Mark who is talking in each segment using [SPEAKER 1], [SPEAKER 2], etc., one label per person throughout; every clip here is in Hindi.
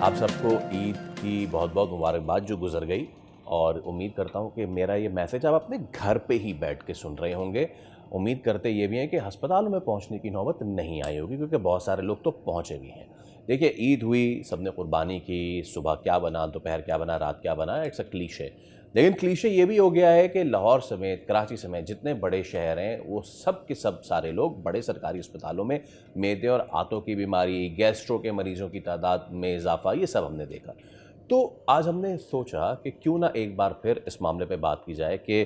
[SPEAKER 1] आप सबको ईद की बहुत बहुत मुबारकबाद जो गुजर गई, और उम्मीद करता हूँ कि मेरा ये मैसेज आप अपने घर पे ही बैठ के सुन रहे होंगे। उम्मीद करते ये भी हैं कि अस्पतालों में पहुँचने की नौबत नहीं आई होगी, क्योंकि बहुत सारे लोग तो पहुँचे भी हैं। देखिए, ईद हुई, सबने कुर्बानी की, सुबह क्या बना, दोपहर क्या बना, रात क्या बना, इट्स अ क्लीशे। लेकिन क्लीशे ये भी हो गया है कि लाहौर समेत, कराची समेत जितने बड़े शहर हैं वो सब के सब सारे लोग बड़े सरकारी अस्पतालों में मैदे और आंतों की बीमारी, गैस्ट्रो के मरीज़ों की तादाद में इजाफा, ये सब हमने देखा। तो आज हमने सोचा कि क्यों ना एक बार फिर इस मामले पे बात की जाए कि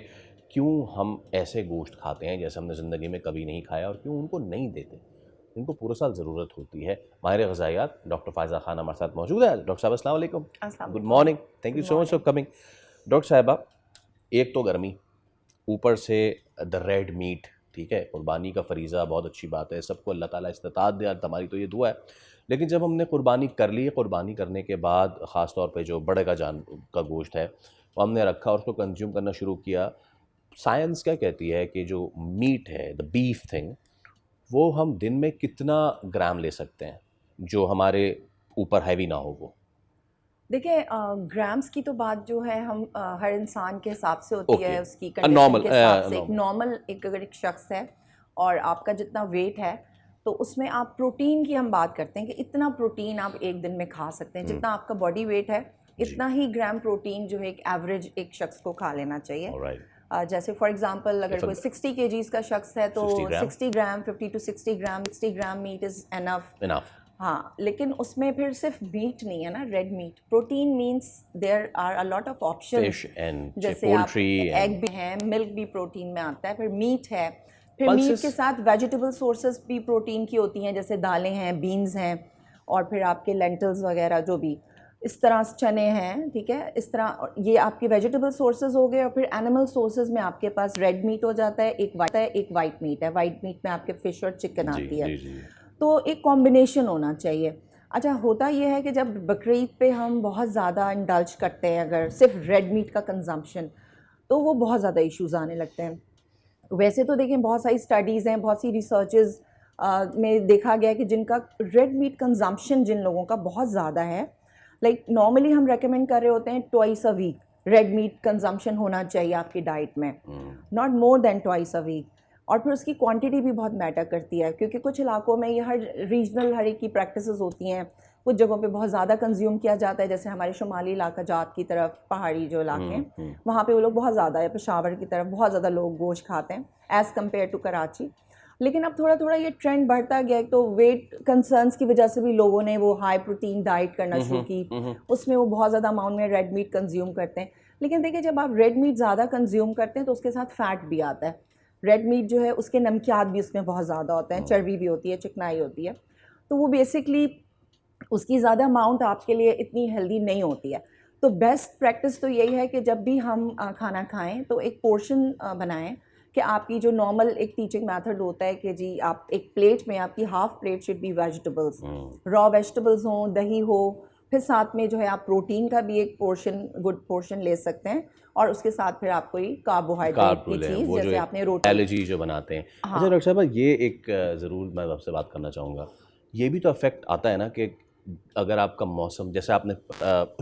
[SPEAKER 1] क्यों हम ऐसे गोश्त खाते हैं जैसे हमने ज़िंदगी में कभी नहीं खाया, और क्यों उनको नहीं देते, इनको पूरे साल ज़रूरत होती है। माहिर ग़िज़ायात डॉक्टर फ़ायज़ा खान हमारे साथ मौजूद है। डॉक्टर साहब अस्सलाम वालेकुम। Good morning, thank you so much for coming. Doctor साहिबा, एक तो गर्मी, ऊपर से द रेड मीट, ठीक है, कुर्बानी का फरीज़ा बहुत अच्छी बात है, सबको अल्लाह ताला इस्तिताअत दे, हमारी तो ये दुआ है। लेकिन जब हमने कुर्बानी कर ली, कुर्बानी करने के बाद ख़ास तौर पे जो बड़े का जान का गोश्त है वो हमने रखा और उसको कंज्यूम करना शुरू किया। साइंस क्या कहती है कि जो मीट है, द बीफ थिंग, वो हम दिन में कितना ग्राम ले सकते हैं जो हमारे ऊपर हैवी ना हो वो?
[SPEAKER 2] देखिए, ग्राम्स की तो बात जो है हम हर इंसान के हिसाब से होती
[SPEAKER 1] ओके,
[SPEAKER 2] है, उसकी
[SPEAKER 1] अ
[SPEAKER 2] कंडीशन
[SPEAKER 1] नॉर्मल
[SPEAKER 2] के हिसाब से। एक
[SPEAKER 1] नॉर्मल
[SPEAKER 2] नॉर्मल अगर एक शख्स है और आपका जितना वेट है, तो उसमें आप प्रोटीन की हम बात करते हैं कि इतना प्रोटीन आप एक दिन में खा सकते हैं, जितना आपका बॉडी वेट है
[SPEAKER 1] जी,
[SPEAKER 2] इतना ही ग्राम प्रोटीन जो है एक एवरेज एक शख्स को खा लेना चाहिए।
[SPEAKER 1] ऑलराइट,
[SPEAKER 2] जैसे फॉर एग्जांपल अगर कोई 60 केजीज का शख्स है तो
[SPEAKER 1] 60 gram
[SPEAKER 2] 60 gram, 50 to 60 gram, 60 gram meat is enough.
[SPEAKER 1] Enough.
[SPEAKER 2] हाँ, लेकिन उसमें फिर सिर्फ मीट नहीं है ना, red meat. Protein means there are a lot of options.
[SPEAKER 1] Fish and
[SPEAKER 2] जैसे आप
[SPEAKER 1] पोल्ट्री
[SPEAKER 2] एग
[SPEAKER 1] एंड
[SPEAKER 2] भी हैं, मिल्क भी प्रोटीन में आता है, फिर मीट है, फिर मीट के
[SPEAKER 1] पल्सेस।
[SPEAKER 2] साथ वेजिटेबल सोर्सेज भी प्रोटीन की होती हैं, जैसे दालें हैं, बीन्स हैं, और फिर आपके लेंटल्स वगैरह जो भी इस तरह चने हैं, ठीक है, इस तरह ये आपके वेजिटेबल सोर्सेज हो गए। और फिर एनिमल सोर्सेज में आपके पास रेड मीट हो जाता है, एक वाइट मीट है। वाइट मीट में आपके फिश और चिकन
[SPEAKER 1] जी
[SPEAKER 2] आती है।
[SPEAKER 1] जी जी।
[SPEAKER 2] तो एक कॉम्बिनेशन होना चाहिए। अच्छा, होता यह है कि जब बकरीद पे हम बहुत ज़्यादा इंडल्ज करते हैं अगर सिर्फ रेड मीट का कंजम्पशन, तो वो बहुत ज़्यादा इश्यूज़ आने लगते हैं। वैसे तो देखें, बहुत सारी स्टडीज़ हैं, बहुत सी रिसर्चेस में देखा गया है कि जिनका रेड मीट कंजम्पशन जिन लोगों का बहुत ज़्यादा है, लाइक नॉर्मली हम रेकमेंड कर रहे होते हैं twice a week red meat consumption होना चाहिए आपकी डाइट में, not more than twice a week. और फिर उसकी क्वांटिटी भी बहुत मैटर करती है, क्योंकि कुछ इलाकों में ये हर रीजनल हर एक की प्रैक्टिसेस होती हैं। कुछ जगहों पे बहुत ज़्यादा कंज्यूम किया जाता है, जैसे हमारे शुमाली इलाका जात की तरफ, पहाड़ी जो इलाके हैं वहाँ पे वो लोग बहुत ज़्यादा है, पेशावर की तरफ बहुत ज़्यादा लोग गोश्त खाते हैं एज़ कम्पेयर टू कराची। लेकिन अब थोड़ा थोड़ा ये ट्रेंड बढ़ता गया है, तो वेट कंसर्न्स की वजह से भी लोगों ने वो हाई प्रोटीन डाइट करना शुरू की, उसमें वो बहुत ज़्यादा अमाउंट में रेड मीट कंज्यूम करते हैं। लेकिन देखिए, जब आप रेड मीट ज़्यादा कंज्यूम करते हैं तो उसके साथ फ़ैट भी आता है। रेड मीट जो है उसके नमकियात भी उसमें बहुत ज़्यादा होते हैं, चर्बी भी होती है, चिकनाई होती है, तो वो बेसिकली उसकी ज़्यादा अमाउंट आपके लिए इतनी हेल्दी नहीं होती है। तो बेस्ट प्रैक्टिस तो यही है कि जब भी हम खाना खाएं तो एक पोर्शन बनाएं, कि आपकी जो नॉर्मल एक टीचिंग मेथड होता है कि जी आप एक प्लेट में आपकी half plate should be vegetables, raw vegetables हों, दही हो, फिर साथ में जो है आप प्रोटीन का भी एक पोर्शन, गुड पोर्शन ले सकते हैं, और उसके साथ फिर आप कोई कार्बोहाइड्रेट की चीज़
[SPEAKER 1] वो जो
[SPEAKER 2] जैसे आपने रोटी।
[SPEAKER 1] एलर्जी जो बनाते हैं। अच्छा
[SPEAKER 2] हाँ,
[SPEAKER 1] डॉक्टर साहब, ये एक ज़रूर मैं आपसे बात करना चाहूँगा। ये भी तो अफेक्ट आता है ना कि अगर आपका मौसम, जैसे आपने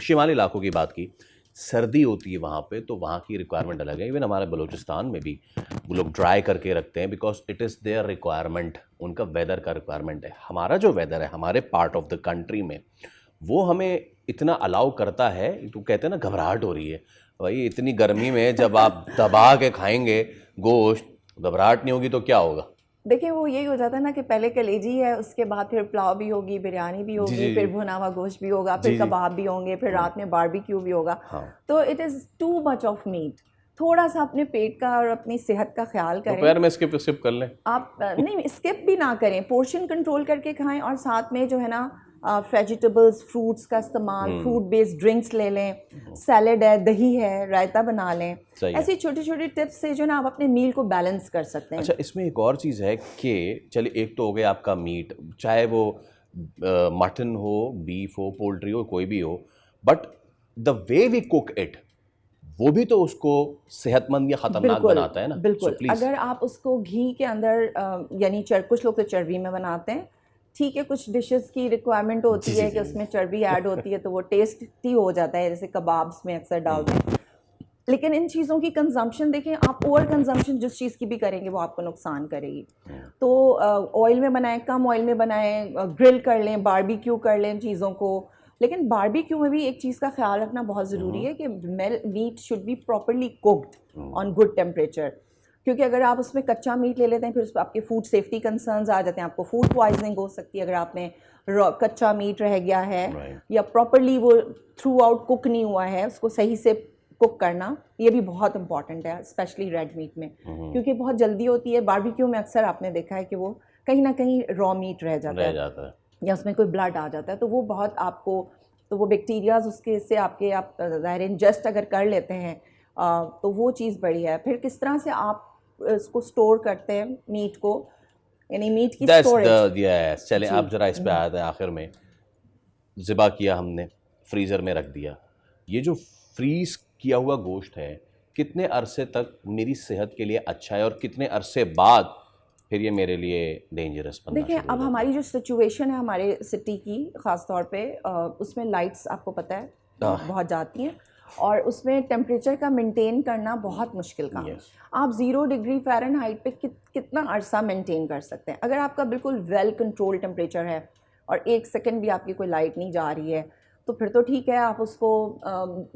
[SPEAKER 1] शिमाली इलाकों की बात की, सर्दी होती है वहाँ पे, तो वहाँ की रिक्वायरमेंट अलग है। इवन हमारे बलूचिस्तान में भी वो लोग ड्राई करके रखते हैं, because it is their requirement, उनका वेदर का रिक्वायरमेंट है। हमारा जो वेदर है हमारे पार्ट ऑफ द कंट्री में, वो हमें इतना अलाउ करता है, तो कहते हैं ना घबराहट हो रही है। भाई, इतनी गर्मी में जब आप दबा के खाएंगे गोश्त, घबराहट नहीं होगी तो क्या होगा?
[SPEAKER 2] देखिए वो यही हो जाता है ना कि पहले कलेजी है, उसके बाद फिर पुलाव भी होगी, बिरयानी भी
[SPEAKER 1] जी
[SPEAKER 2] होगी,
[SPEAKER 1] जी
[SPEAKER 2] फिर
[SPEAKER 1] जी
[SPEAKER 2] भुना हुआ गोश्त भी होगा,
[SPEAKER 1] जी
[SPEAKER 2] फिर
[SPEAKER 1] जी।
[SPEAKER 2] कबाब भी होंगे, फिर रात में बारबेक्यू भी होगा।
[SPEAKER 1] हाँ,
[SPEAKER 2] तो it is too much of meat. थोड़ा सा अपने पेट का और अपनी सेहत का ख्याल करें।
[SPEAKER 1] दोपहर में स्किप स्किप कर लें।
[SPEAKER 2] आप नहीं, स्किप भी ना करें, पोर्शन कंट्रोल करके खाएं, और साथ में जो है ना वेजिटेबल्स, फ्रूट्स का इस्तेमाल, फ्रूट बेस्ड ड्रिंक्स ले लें, सैलेड है, दही है, रायता बना लें।
[SPEAKER 1] सही है।
[SPEAKER 2] ऐसी छोटी छोटी टिप्स से जो ना आप अपने मील को बैलेंस कर सकते हैं।
[SPEAKER 1] अच्छा, इसमें एक और चीज़ है कि चलिए, एक तो हो गया आपका मीट, चाहे वो मटन हो, बीफ हो, पोल्ट्री हो, कोई भी हो, but the way we cook it, वो भी तो उसको सेहतमंद या ख़तरनाक
[SPEAKER 2] बिल्कुल,
[SPEAKER 1] बनाता है ना। सो
[SPEAKER 2] बिल्कुल।
[SPEAKER 1] प्लीज़।
[SPEAKER 2] अगर आप उसको घी के अंदर यानी कुछ लोग तो चर्बी में बनाते हैं, ठीक है, कुछ डिशेस की रिक्वायरमेंट होती है कि उसमें चर्बी ऐड होती है तो वो टेस्टी हो जाता है, जैसे कबाब्स में अक्सर डालते हैं। लेकिन इन चीज़ों की कंजम्पशन देखें आप, ओवर कंजम्पशन जिस चीज़ की भी करेंगे वो आपको नुकसान करेगी। तो ऑयल में बनाएं, कम ऑयल में बनाएं, ग्रिल कर लें, बारबेक्यू कर लें चीज़ों को। लेकिन बारबेक्यू में भी एक चीज़ का ख्याल रखना बहुत ज़रूरी है कि meat should be properly cooked on good temperature, क्योंकि अगर आप उसमें कच्चा मीट ले लेते हैं फिर उस पर आपके फूड सेफ्टी कंसर्न्स आ जाते हैं, आपको फूड पॉइजनिंग हो सकती है अगर आपने कच्चा मीट रह गया है या प्रॉपरली वो थ्रू आउट कुक नहीं हुआ है, उसको सही से कुक करना ये भी बहुत इंपॉर्टेंट है, स्पेशली रेड मीट में, क्योंकि बहुत जल्दी होती है। बारबेक्यू में अक्सर आपने देखा है कि वो कहीं ना कहीं रॉ मीट रह जाता है या उसमें कोई ब्लड आ जाता है, तो वो बहुत आपको, तो वो बैक्टीरियाज उसके से आपके आप ज़ाहिर इंजेस्ट अगर कर लेते हैं तो वो चीज़ बड़ी है। फिर किस तरह से आप इसको स्टोर करते हैं मीट को, यानी मीट की स्टोरेज।
[SPEAKER 1] चलें आप जरा इस पे आया था आखिर में, ज़िबा किया हमने, फ्रीज़र में रख दिया, ये जो फ्रीज़ किया हुआ गोश्त है कितने अरसे तक मेरी सेहत के लिए अच्छा है और कितने अरसे बाद फिर ये मेरे लिए डेंजरस बनना?
[SPEAKER 2] देखिए अब हमारी जो सिचुएशन है हमारे सिटी की ख़ास तौर पे, उसमें लाइट्स आपको पता है बहुत जाती हैं और उसमें टेम्परेचर का मेंटेन करना बहुत मुश्किल काम है। आप 0 डिग्री फ़ारेनहाइट पे कितना अरसा मेंटेन कर सकते हैं? अगर आपका बिल्कुल वेल कंट्रोल टेम्परेचर है और 1 सेकंड भी आपकी कोई लाइट नहीं जा रही है तो फिर तो ठीक है। आप उसको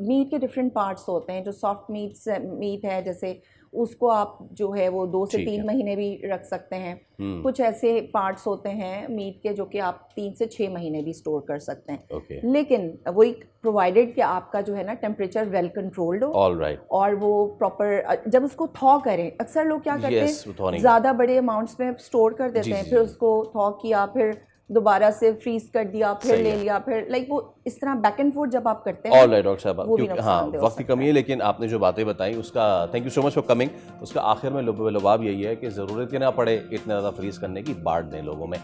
[SPEAKER 2] मीट के डिफरेंट पार्ट्स होते हैं, जो सॉफ्ट मीट है जैसे उसको आप जो है वो 2 से 3 महीने भी रख सकते हैं। कुछ ऐसे पार्ट्स होते हैं मीट के जो कि आप 3 से 6 महीने भी स्टोर कर सकते हैं। लेकिन वही प्रोवाइडेड कि आपका जो है ना टेम्परेचर वेल कंट्रोल्ड हो। और वो प्रॉपर जब उसको थॉ करें, अक्सर लोग क्या करते हैं ज़्यादा बड़े अमाउंट्स में स्टोर कर देते हैं, फिर उसको थॉ किया, फिर दोबारा से फ्रीज कर दिया, फिर ले लिया, फिर लाइक वो इस तरह बैक एंड फोर्थ जब आप करते हैं।
[SPEAKER 1] ऑलराइट डॉक्टर साहब, हाँ वक्त की कमी है, लेकिन आपने जो बातें बताई उसका thank you so much for coming. उसका आखिर में लुबाब यही है कि ज़रूरत ही ना पड़े इतने ज़्यादा फ्रीज करने की, बांट दें लोगों में।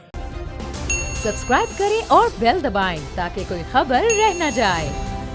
[SPEAKER 3] सब्सक्राइब करें और बेल दबाएं ताकि कोई खबर रह न जाए।